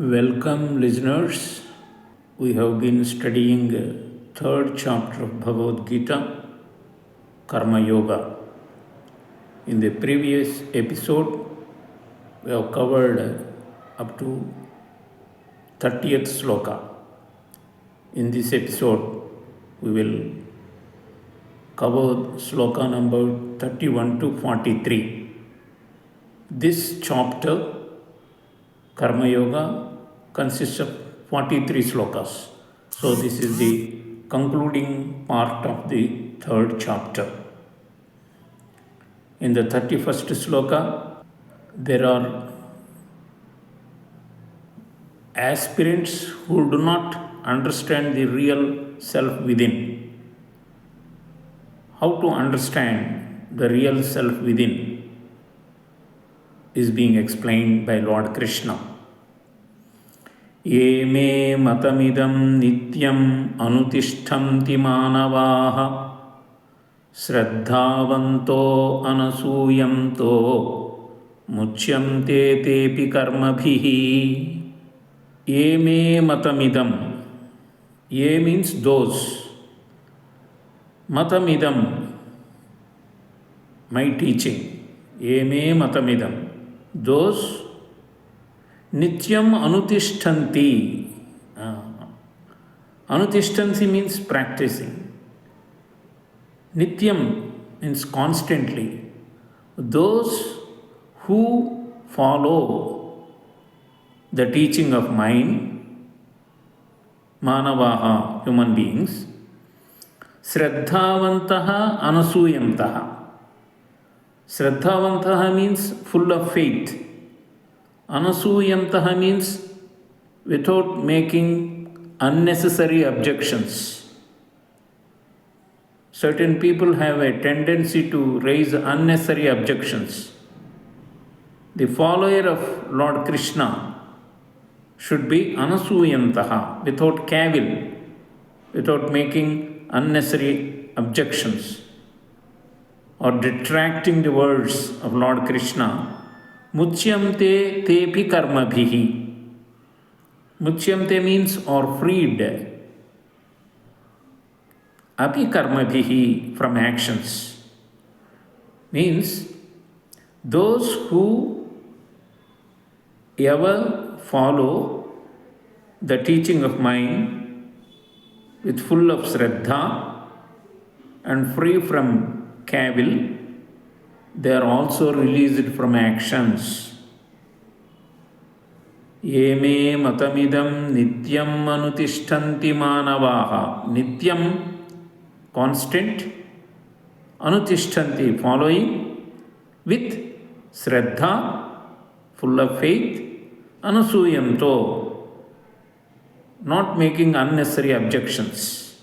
Welcome, listeners. We have been studying third chapter of Bhagavad Gita, Karma Yoga. In the previous episode, we have covered up to 30th sloka. In this episode, we will cover sloka number 31 to 43. This chapter, Karma Yoga, consists of 43 slokas. So this is the concluding part of the third chapter. In the 31st sloka, there are aspirants who do not understand the real self within. How to understand the real self within is being explained by Lord Krishna. ये मे मतमिदं नित्यम् अनुतिष्ठन्ति मानवाः श्रद्धावन्तो अनसूयन्तो मुच्यन्ते तेऽपि कर्मभिः. ये मे matamidam. Ye means those. Matamidam, my teaching. Ye me matamidam. Those Nityam anutishtanti. Anutishtanti means practicing. Nityam means constantly. Those who follow the teaching of mine, manavaha, human beings, Shraddhavantaha anasuyantaha. Shraddhavantaha means full of faith. Anasuyantaha means without making unnecessary objections. Certain people have a tendency to raise unnecessary objections. The follower of Lord Krishna should be anasuyantaha, without cavil, without making unnecessary objections or detracting the words of Lord Krishna. Muchyamte tepi karmabhihi. Muchyamte means or freed. Api karmabhihi, from actions. Means those who ever follow the teaching of mine with full of shraddha and free from cavil, they are also released from actions. Ye me matamidam nityam anutishtanti manavaha. Nityam, constant. Anutishtanti, following. With shraddha, full of faith. Anasuyanto, not making unnecessary objections.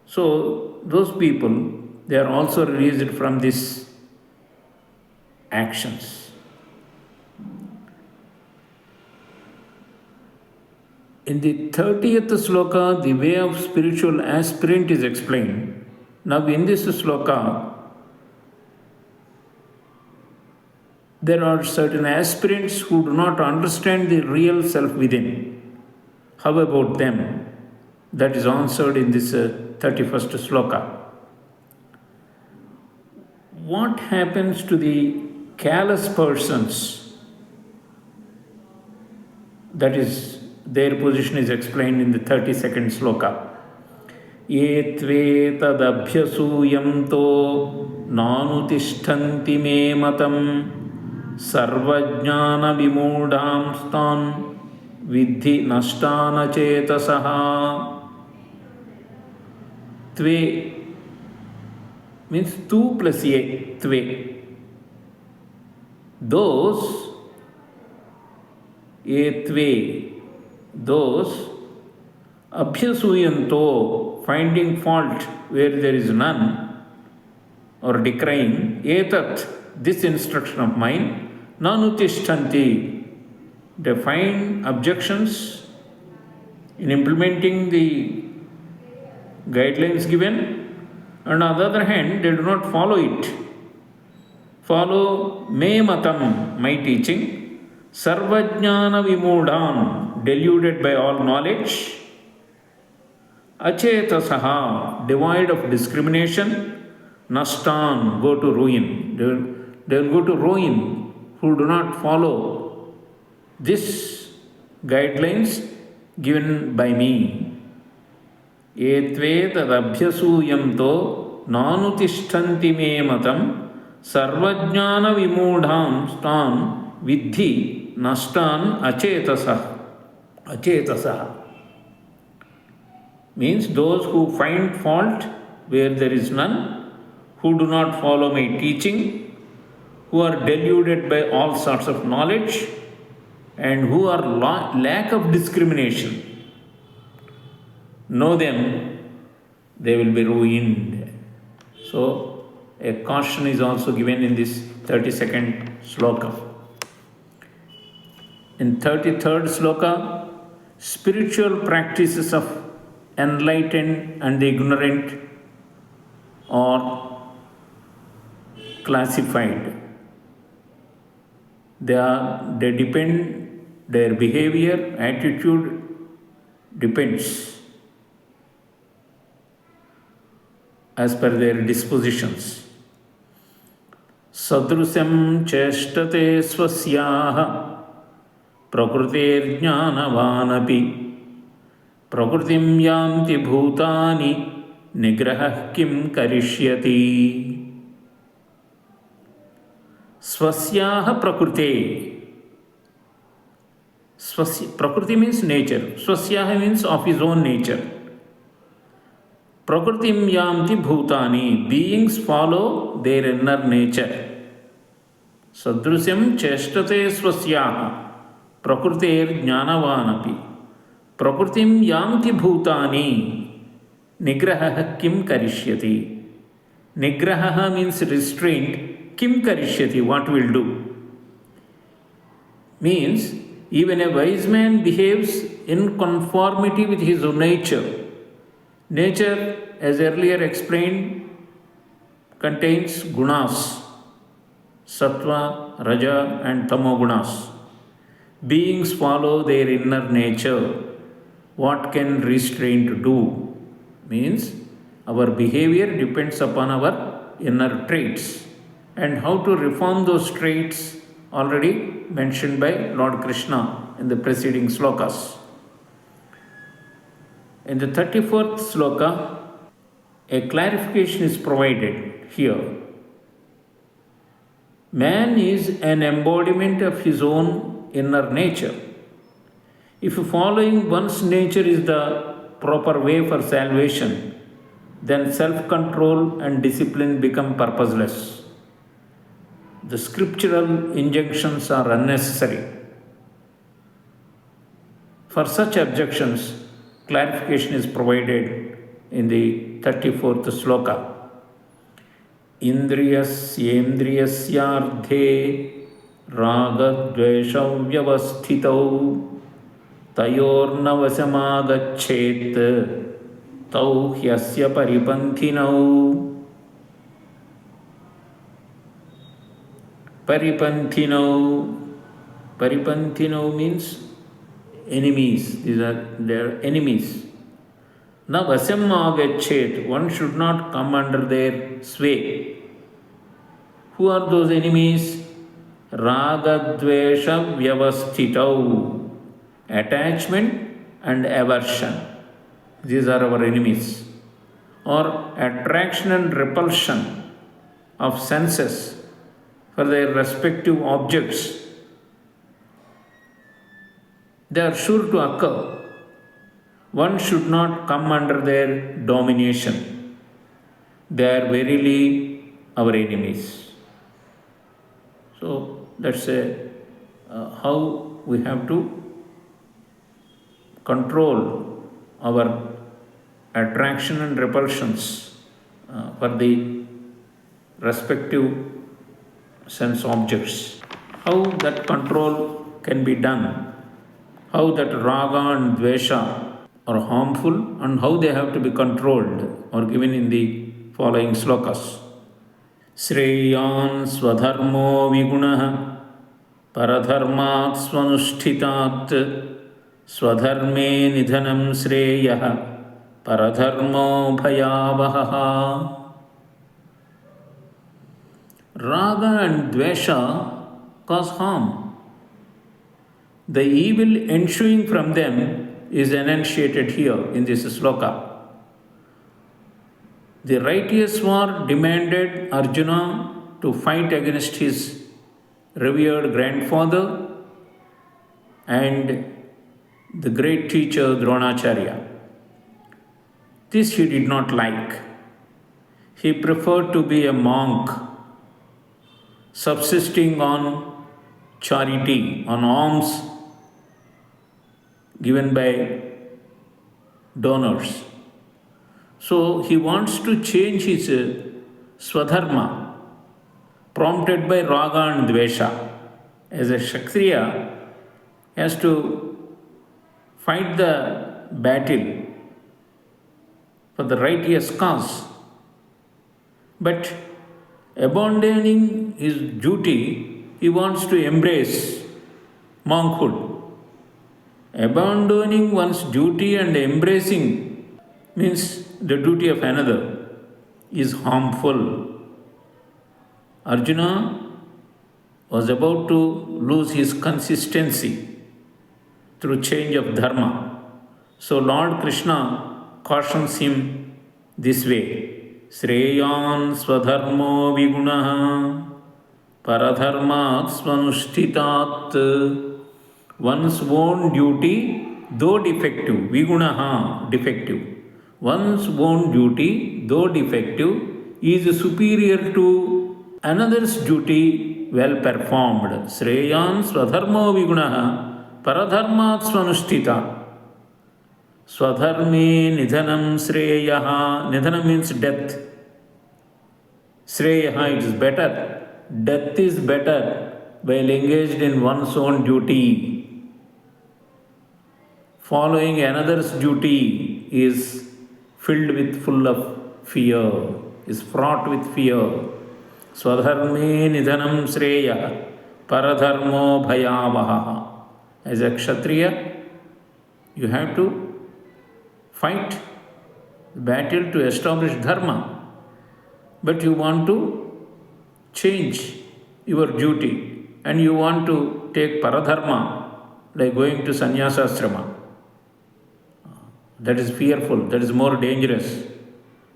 So, those people, they are also released from these actions. In the 30th sloka, the way of spiritual aspirant is explained. Now in this sloka, there are certain aspirants who do not understand the real self within. How about them? That is answered in this 31st sloka. What happens to the callous persons? That is, their position is explained in the 32nd sloka. Ye tve tadabhyasuyanto nanutishtanti me matam sarvajnana vimudamstan vidhi nashtana chetasaha. Tve means 2 plus a, tve. Those, a tve, those, abhyasuyanto, finding fault where there is none, or decrying, etat, this instruction of mine, nanutishtanti, they find objections in implementing the guidelines given, and on the other hand, they do not follow it. Follow me matam, my teaching, Sarvajnana vimudhan, deluded by all knowledge. Achetasaha, devoid of discrimination. Nashtan, go to ruin. They will go to ruin who do not follow this guidelines given by me. Etve tadabhyasuyamto nanutishtanti me matam sarvajnana vimudham stan vidhi nashtan achetasa. Means those who find fault where there is none, who do not follow my teaching, who are deluded by all sorts of knowledge, and who are lack of discrimination. Know them, they will be ruined. So, a caution is also given in this 32nd sloka. In 33rd sloka, spiritual practices of enlightened and the ignorant are classified. They depend, their behavior, attitude depends as per their dispositions. Sadrusyam cheshtate swasyaha prakrutir jnanavanapi prakrutim yanti bhutani nigrahah kim karishyati. Swasyaha prakrute. Prakriti means nature. Swasyaha means of his own nature. Prakrutim yanti bhutani. Beings follow their inner nature. Sadrusyam cheshtate swasyaha prakrutir jnanavanapi. Prakrutim yanti bhutani nigrahah kim karishyati. Nigraha means restraint. Kim karishyati, what will do? Means, even a wise man behaves in conformity with his own nature. Nature, as earlier explained, contains gunas, sattva, raja and tamo gunas. Beings follow their inner nature. What can restraint do? Means, our behavior depends upon our inner traits. And how to reform those traits already mentioned by Lord Krishna in the preceding slokas. In the 34th sloka, a clarification is provided here. Man is an embodiment of his own inner nature. If following one's nature is the proper way for salvation, then self-control and discipline become purposeless. The scriptural injunctions are unnecessary. For such objections, clarification is provided in the 34th sloka. Indriyasyendriyasyardhe ragadveshav vyavasthitau tayornavasamagachet tau hyasya paripanthinau. Paripanthinau means enemies. These are their enemies. Now vasamagachet, one should not come under their sway. Who are those enemies? Ragadvesha vyavasthitau, attachment and aversion. These are our enemies. Or attraction and repulsion of senses for their respective objects. They are sure to occur. One should not come under their domination. They are verily our enemies. So that's how we have to control our attraction and repulsions for the respective sense objects. How that control can be done, how that raga and dvesha are harmful and how they have to be controlled are given in the following slokas. Sreyan swadharmo vigunaha Paradharmat swanushtitat swadharme nidhanam shreyah paradharmo bhayavaha. Raga and dvesha cause harm. The evil ensuing from them is enunciated here in this sloka. The righteous war demanded Arjuna to fight against his revered grandfather and the great teacher Dronacharya. This he did not like. He preferred to be a monk, subsisting on charity, on alms given by donors. So he wants to change his swadharma, prompted by raga and dvesha. As a Kshatriya, he has to fight the battle for the righteous cause. But abandoning his duty, he wants to embrace monkhood. Abandoning one's duty and embracing means the duty of another is harmful. Arjuna was about to lose his consistency through change of dharma. So Lord Krishna cautions him this way: Sreyan swadharmo vigunaha paradharmat swanushthitat. One's own duty, though defective, vigunaha, defective. One's own duty, though defective, is superior to another's duty well performed. Sreyan swadharmo vigunaha paradharmat swanushtita. Swadharme nidhanam sreyaha. Nidhanam means death. Sreyaha, it is better. Death is better while engaged in one's own duty. Following another's duty is full of fear, is fraught with fear. Swadharme nidhanam sreya paradharmo bhayavaha. As a Kshatriya, you have to fight the battle to establish dharma, but you want to change your duty and you want to take paradharma, like going to sannyasasrama. That is fearful, that is more dangerous.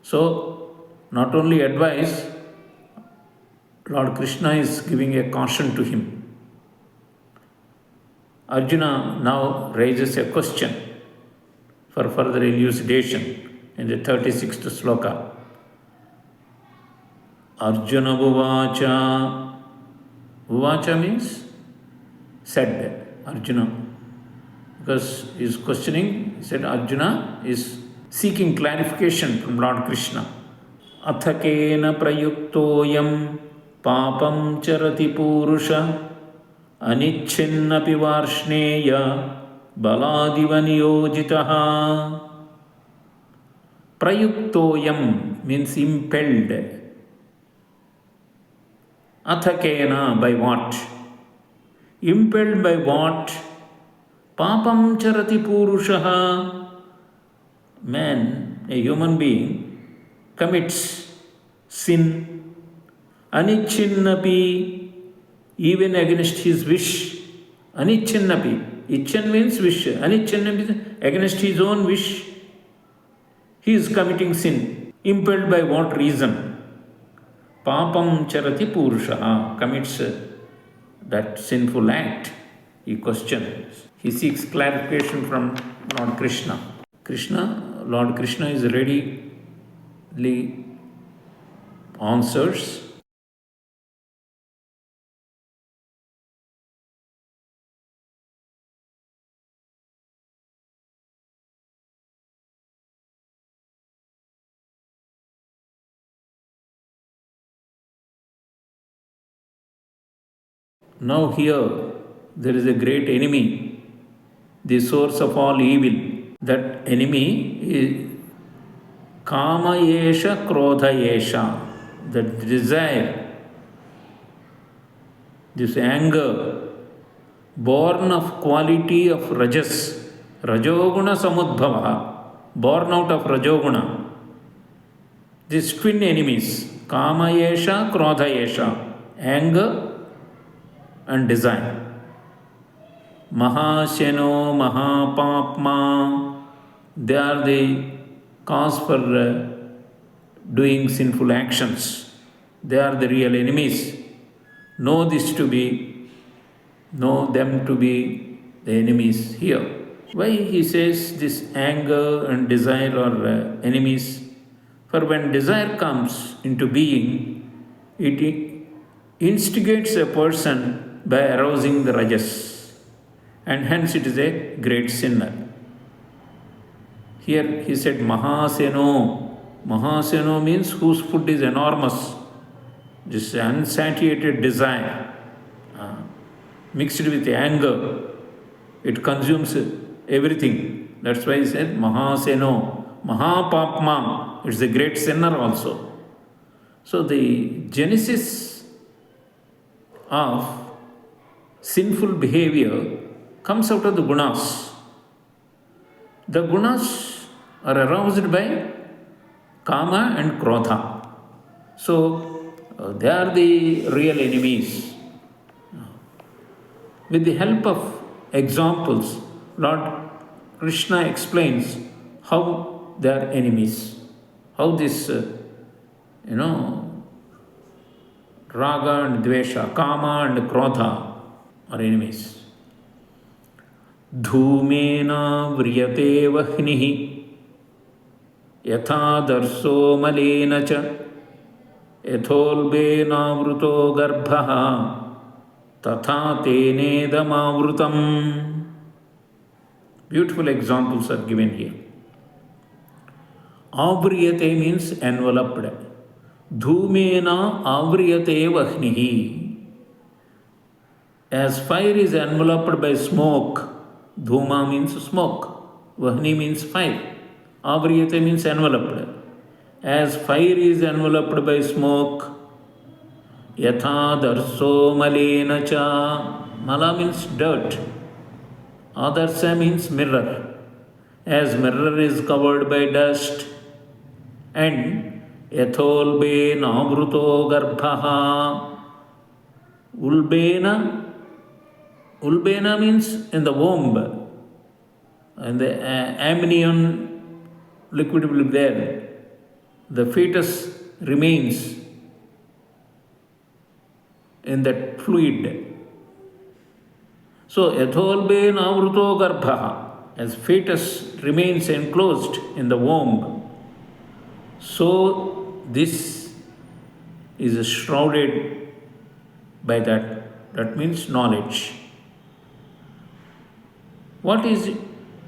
So, not only advice, Lord Krishna is giving a caution to him. Arjuna now raises a question for further elucidation in the 36th sloka. Arjuna Uvacha. Uvacha means said. Arjuna, because he is questioning, he said Arjuna is seeking clarification from Lord Krishna. Athakena prayuktoyam papam charati purusha anichinnapi varshneya baladiva niyojitaha. Prayuktoyam means impelled. Athakena, by what? Impelled by what? Papam charati purushaha. Man, a human being, commits sin. Anichinnapi, even against his wish. Anichinnapi. Ichan means wish. Anichinnapi means against his own wish. He is committing sin. Impelled by what reason? Papam charati purushaha. Commits that sinful act. He questions. He seeks clarification from Lord Krishna. Lord Krishna is readily answers. Now here there is a great enemy, the source of all evil. That enemy is Kama Yesha Krodha Yesha, the desire, this anger born of quality of rajas, rajoguna samudbhava, born out of rajoguna. These twin enemies, kama yesha, krodha yesha, anger and desire. Mahasheno, Mahapapma, they are the cause for doing sinful actions. They are the real enemies. Know them to be the enemies here. Why he says this anger and desire are enemies? For when desire comes into being, it instigates a person by arousing the rajas, and hence it is a great sinner. Here he said Mahaseno. Mahaseno means whose food is enormous. This unsatiated desire mixed with anger, it consumes everything. That's why he said Mahaseno. Mahapapma, it's a great sinner also. So the genesis of sinful behavior comes out of the gunas. The gunas are aroused by kama and krodha. So they are the real enemies. With the help of examples, Lord Krishna explains how they are enemies, how this, raga and dvesha, kama and krodha are enemies. Dhumena vriyate vahnihi yatha darso malena cha yatholbena vruto garbhaha tatha tenedamavrutam. Beautiful examples are given here. Avriyate means enveloped. Dhumena avriyate vahnihi. As fire is enveloped by smoke, dhuma means smoke, vahni means fire. Avriyate means enveloped. As fire is enveloped by smoke, yatha darso malena cha. Mala means dirt. Adarsa means mirror. As mirror is covered by dust, and yatholbe navruto garbhaha. Ulbena means in the womb, and the amnion liquid will be there. The fetus remains in that fluid. So, yatholbe navruto garbhaha, as fetus remains enclosed in the womb, so this is shrouded by that. That means knowledge. What is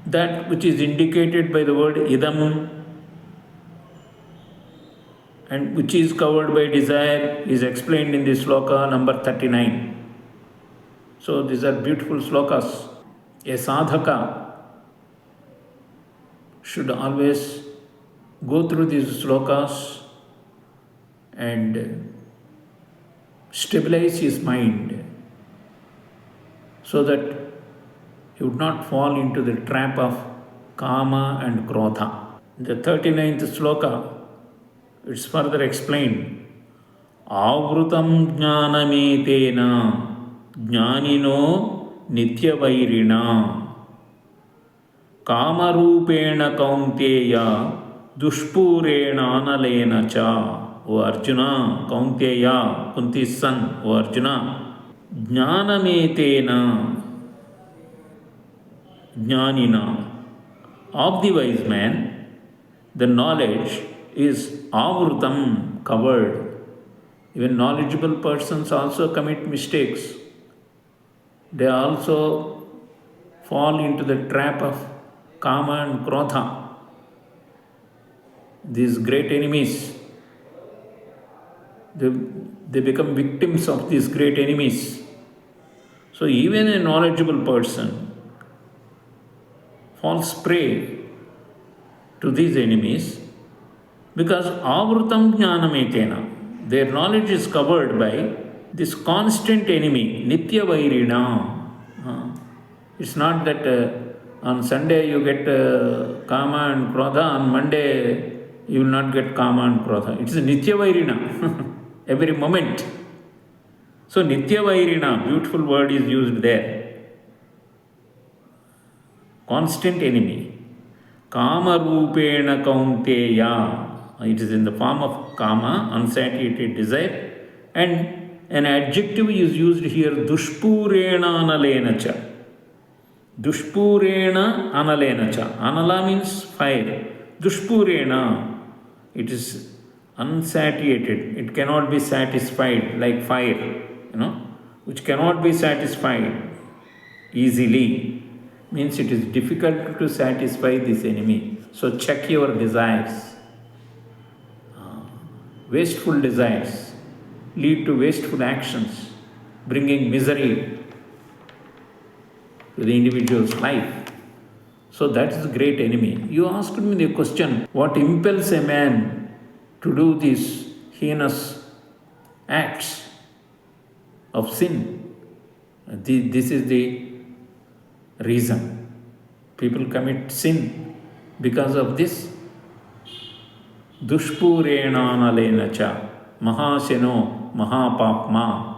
that which is indicated by the word idam and which is covered by desire is explained in the sloka number 39. So these are beautiful slokas. A sadhaka should always go through these slokas and stabilize his mind so that he would not fall into the trap of kama and krodha. The 39th sloka, it's further explained. Avrutam jnanametena jnanino nityavairina kamarupena kaunteya dushpurena analena cha. O Arjuna, Kaunteya, Kunti's son, O Arjuna, jnanametena jnanina, of the wise man, the knowledge is avrutam, covered. Even knowledgeable persons also commit mistakes. They also fall into the trap of kama and krodha. These great enemies, they become victims of these great enemies. So even a knowledgeable person falls prey to these enemies because avrutam jnanametena, their knowledge is covered by this constant enemy, nitya vairina. It's not that on Sunday you get kama and krodha, on Monday you will not get kama and krodha. It's nitya vairina, every moment. So nitya vairina, beautiful word is used there. Constant enemy. Kama rupena kaunteya. It is in the form of kama, unsatiated desire. And an adjective is used here, dushpurena analenacha. Dushpurena analenacha. Anala means fire. Dushpurena, it is unsatiated. It cannot be satisfied like fire, which cannot be satisfied easily. Means it is difficult to satisfy this enemy. So check your desires. Wasteful desires lead to wasteful actions, bringing misery to the individual's life. So that is the great enemy. You asked me the question, what impels a man to do these heinous acts of sin? This is the reason. People commit sin because of this. Dushpurenanalenacha mahaseno mahapapma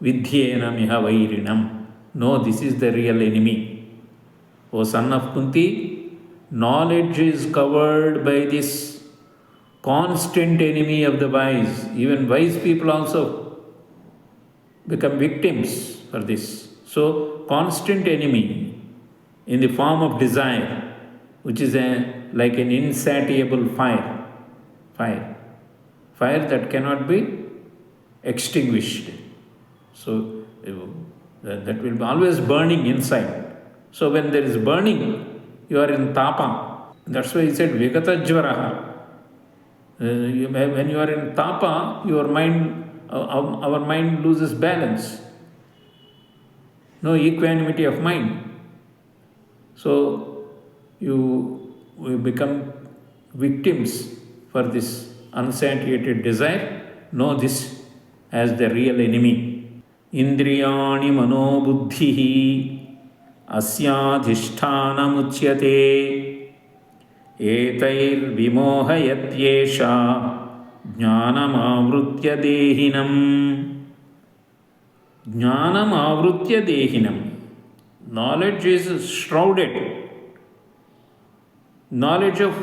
vidhyena miha vairinam. No, this is the real enemy. O son of Kunti, knowledge is covered by this constant enemy of the wise. Even wise people also become victims for this. So, constant enemy in the form of desire, which is like an insatiable fire that cannot be extinguished. So, that will be always burning inside. So, when there is burning, you are in tapa. That's why he said, Vigata Jvaraha. When you are in tapa, your mind, our mind loses balance. No equanimity of mind. So, we become victims for this unsatiated desire. Know this as the real enemy. Indriyani manobuddhihi asyadhishthana muchyate etair vimohayatyesha jnanam avrutya dehinam. Jnanam avrutya dehinam. Knowledge is shrouded. Knowledge of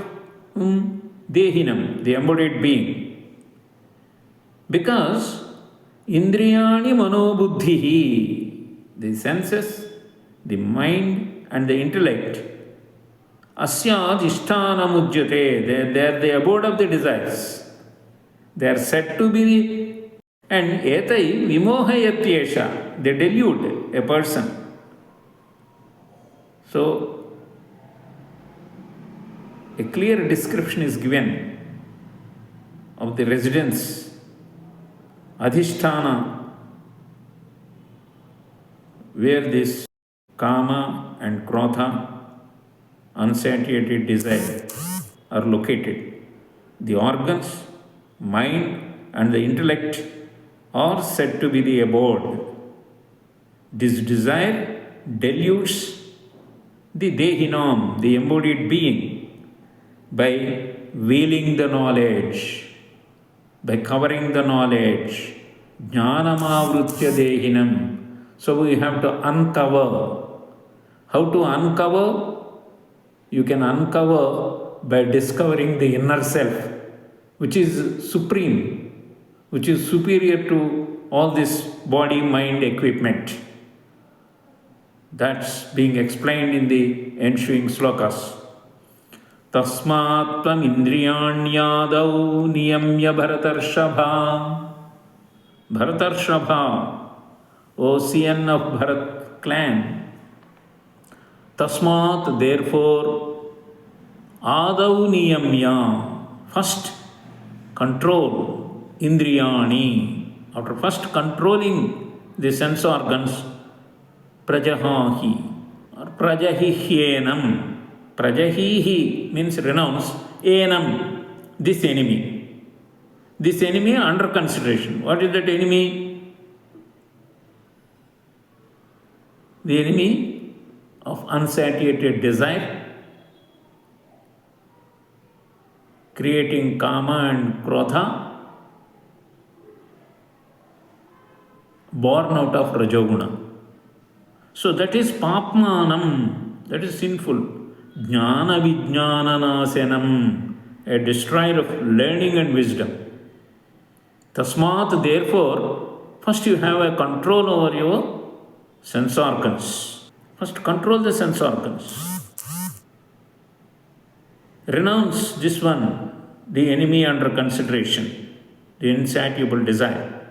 dehinam, the embodied being. Because indriyani manobuddhihi, the senses, the mind and the intellect, asyadhisthana mujyate, they are the abode of the desires. They are said to be, and etai vimohayatyesha, they delude a person. So, a clear description is given of the residence, adhisthana, where this kama and krodha, unsatiated desire, are located. The organs, mind and the intellect are said to be the abode. This desire deludes the dehinam, the embodied being, by veiling the knowledge, by covering the knowledge. Jnanamavrutya dehinam. So we have to uncover. How to uncover? You can uncover by discovering the inner self, which is supreme, which is superior to all this body-mind equipment. That's being explained in the ensuing slokas. Tasmat tvam indriyanyadau niyamya bharatarshava. Bharatarshava, Ocean of Bharat clan. Tasmat, therefore, adau niyamya, first control indriyani. After first controlling the sense organs, prajahahi or prajahihyenam. Prajahihi means renounce, enam, this enemy. This enemy under consideration. What is that enemy? The enemy of unsatiated desire, creating kama and krodha, born out of rajoguna. So that is papmanam, that is sinful. Jnana vijnananasenam, a destroyer of learning and wisdom. Tasmat, therefore, first you have a control over your sense organs. First control the sense organs. Renounce this one, the enemy under consideration, the insatiable desire,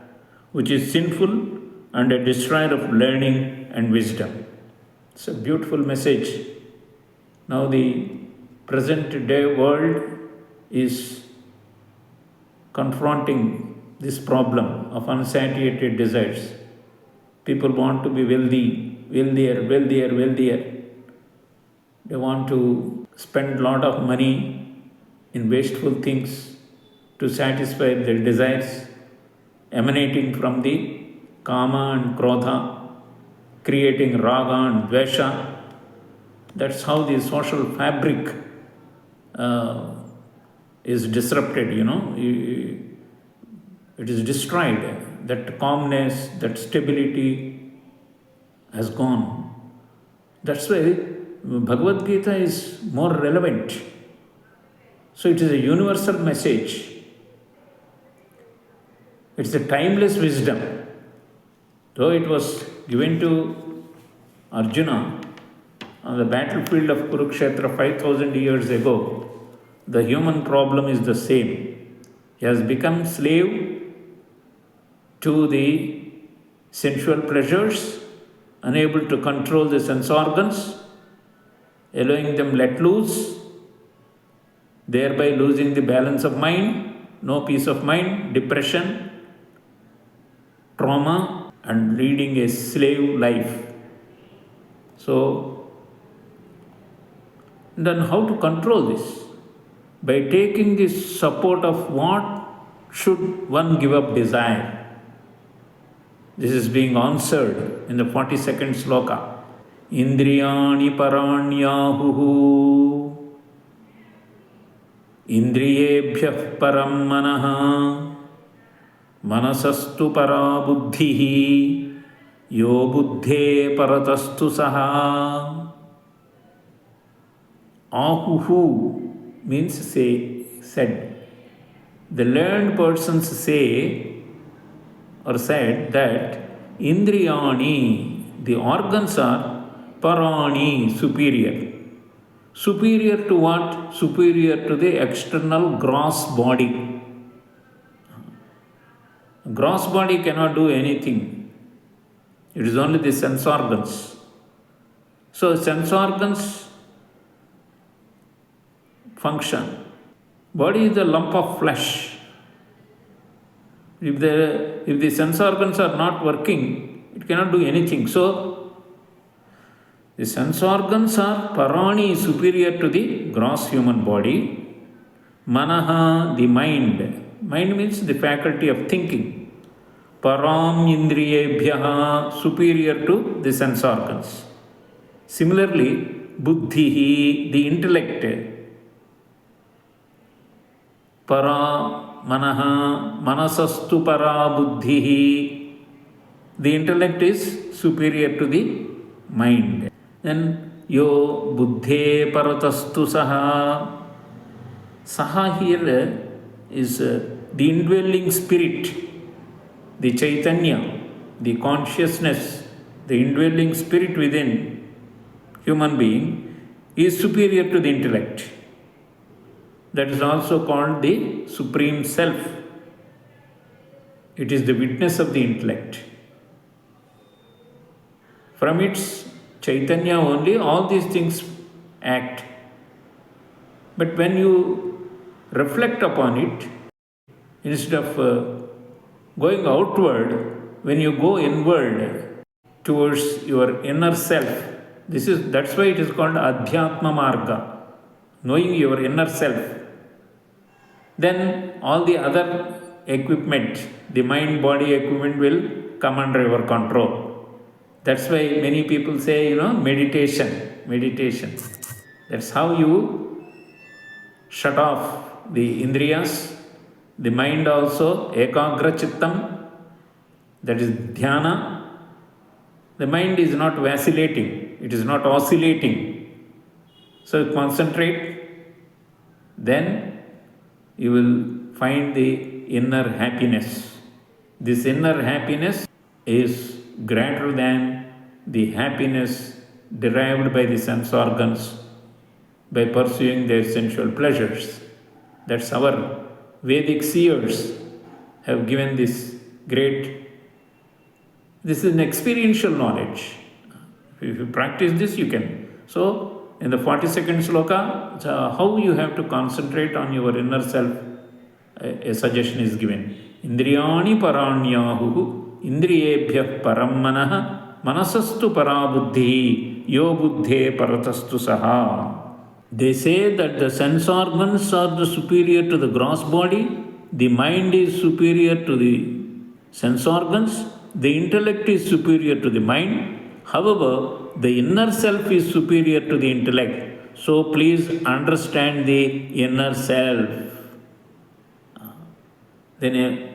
which is sinful and a destroyer of learning and wisdom. It's a beautiful message. Now the present day world is confronting this problem of unsatiated desires. People want to be wealthier. They want to spend a lot of money in wasteful things to satisfy their desires emanating from the kama and krodha, creating raga and dvesha. That's how the social fabric is disrupted, It is destroyed. That calmness, that stability has gone. That's why Bhagavad Gita is more relevant. So it is a universal message. It's a timeless wisdom. Though it was given to Arjuna on the battlefield of Kurukshetra 5,000 years ago, the human problem is the same. He has become slave to the sensual pleasures, unable to control the sense organs, allowing them let loose, thereby losing the balance of mind, no peace of mind, depression, trauma, and leading a slave life. So, then how to control this? By taking the support of what should one give up desire. This is being answered in the 42nd sloka. Indriyani paranyahuhu indriyebhyah param manaha manasastu para buddhihi yo buddhe paratastu saha. Ahuhu means said. The learned persons say or said that indriyani, the organs are parani, superior. Superior to what? Superior to the external gross body. Gross body cannot do anything. It is only the sense organs. So sense organs function. Body is a lump of flesh. If the sense organs are not working, it cannot do anything. So, the sense organs are parani, superior to the gross human body. Manaha, the mind. Mind means the faculty of thinking. Param indriyebhyaha, superior to the sense organs. Similarly, buddhihi, the intellect. Para manaha, manasastu para buddhihi. The intellect is superior to the mind. Then yo buddhe paratastu saha. Saha here is the indwelling spirit, the chaitanya, the consciousness, the indwelling spirit within human being is superior to the intellect. That is also called the Supreme Self. It is the witness of the intellect. From its Chaitanya only, all these things act. But when you reflect upon it, instead of going outward, when you go inward towards your inner self, that's why it is called Adhyatma Marga, knowing your inner self. Then all the other equipment, the mind-body equipment will come under your control. That's why many people say, meditation. That's how you shut off the indriyas, the mind also, ekagra chittam, that is dhyana. The mind is not vacillating, it is not oscillating. So concentrate, then you will find the inner happiness. This inner happiness is greater than the happiness derived by the sense organs by pursuing their sensual pleasures. That's our Vedic seers have given this this is an experiential knowledge. If you practice this, you can. So, in the 42nd sloka, how you have to concentrate on your inner self, a suggestion is given. Indriyani paranyahu, indriyebhyah param manah, manasastu parabuddhi, yo buddhe paratastu saha. They say that the sense organs are the superior to the gross body, the mind is superior to the sense organs, the intellect is superior to the mind. However, the inner self is superior to the intellect. So please understand the inner self. Then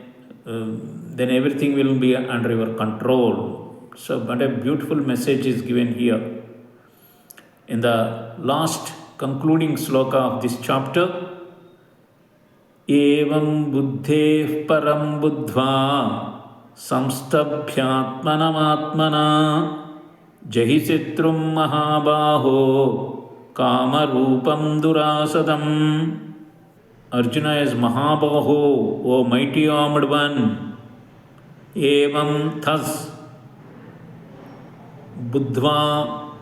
everything will be under your control. So, what a beautiful message is given here. In the last concluding sloka of this chapter, evam buddhe param buddhva samstabhyaatmanamatmana jahisitrum mahabaho kamarupam durasadam. Arjuna is Mahabaho, O mighty armed one. Evam thus buddhva,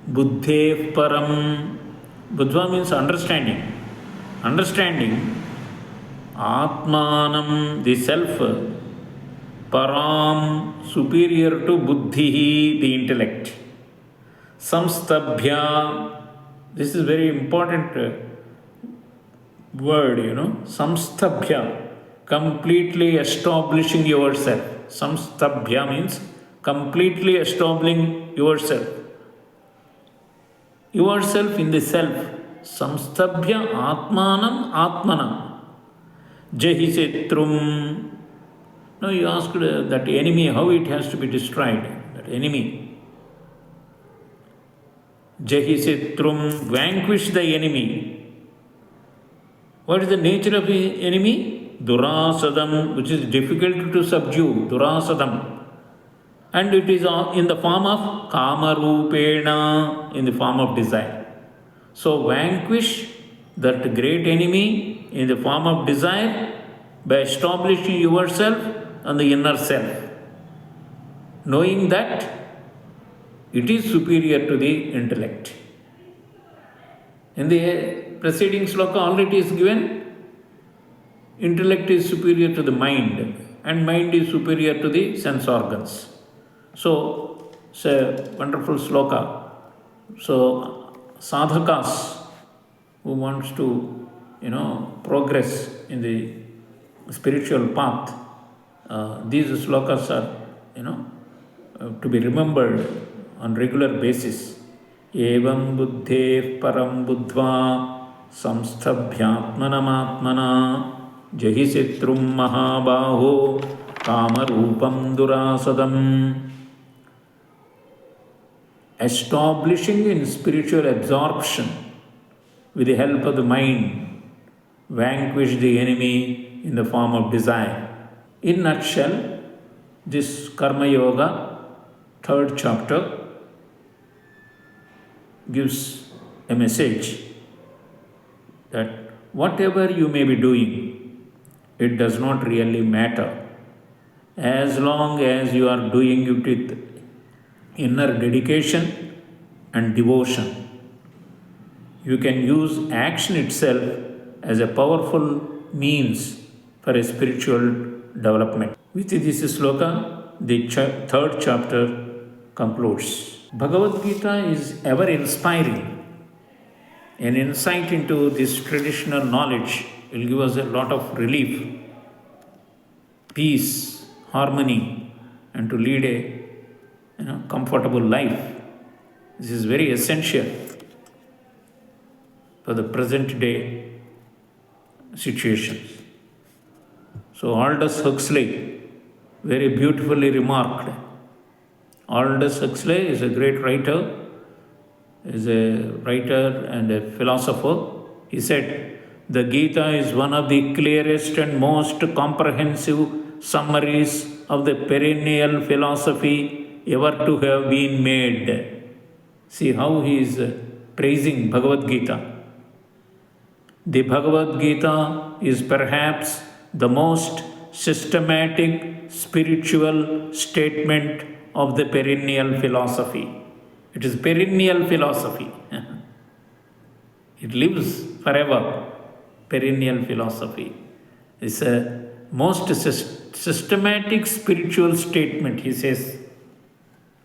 buddhe param. Buddhva means understanding. Understanding Atmanam, the self, param, superior to buddhi, the intellect. Samstabhya, this is very important word, Samstabhya, completely establishing yourself. Samstabhya means completely establishing yourself. Yourself in the self. Samstabhya atmanam atmanam. Jahisetrum. Now you asked that enemy, how it has to be destroyed. That enemy. Jahisetrum, vanquish the enemy. What is the nature of the enemy? Durasadam, which is difficult to subdue. Durasadam. And it is in the form of kamarupena, in the form of desire. So vanquish that great enemy in the form of desire by establishing yourself and the inner self, knowing that it is superior to the intellect. In the preceding sloka already is given, intellect is superior to the mind and mind is superior to the sense organs. So, it's a wonderful sloka. So, sadhakas who wants to, progress in the spiritual path, these slokas are, to be remembered on regular basis. Evam buddhe param buddhva samstabhyatmanamatmana jahisitrum mahabaho kamarupam durasadam. Establishing in spiritual absorption with the help of the mind, vanquish the enemy in the form of desire. In nutshell, this Karma Yoga, 3rd chapter, gives a message that whatever you may be doing, it does not really matter. As long as you are doing it with inner dedication and devotion, you can use action itself as a powerful means for a spiritual development. With this sloka, the 3rd chapter concludes. Bhagavad Gita is ever inspiring. An insight into this traditional knowledge will give us a lot of relief, peace, harmony, and to lead a comfortable life. This is very essential for the present day situations. So Aldous Huxley very beautifully remarked. Aldous Huxley is a great writer, and a philosopher. He said, the Gita is one of the clearest and most comprehensive summaries of the perennial philosophy ever to have been made. See how he is praising Bhagavad Gita. The Bhagavad Gita is perhaps the most systematic spiritual statement of the perennial philosophy. It is perennial philosophy. It lives forever. Perennial philosophy. It's a most systematic spiritual statement, he says,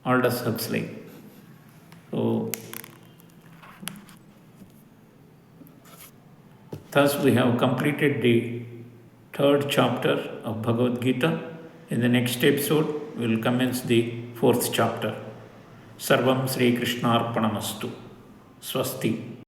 Aldous Huxley. So, thus we have completed the third chapter of Bhagavad Gita. In the next episode, we will commence the fourth chapter. Sarvam Sri Krishnarpanamastu. Swasti.